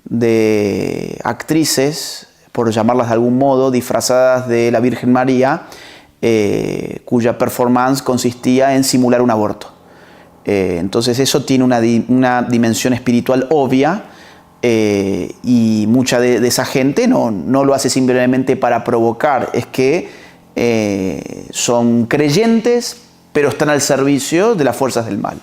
de actrices, por llamarlas de algún modo, disfrazadas de la Virgen María, cuya performance consistía en simular un aborto. Entonces eso tiene una dimensión espiritual obvia y mucha de esa gente no lo hace simplemente para provocar, es que son creyentes pero están al servicio de las fuerzas del mal.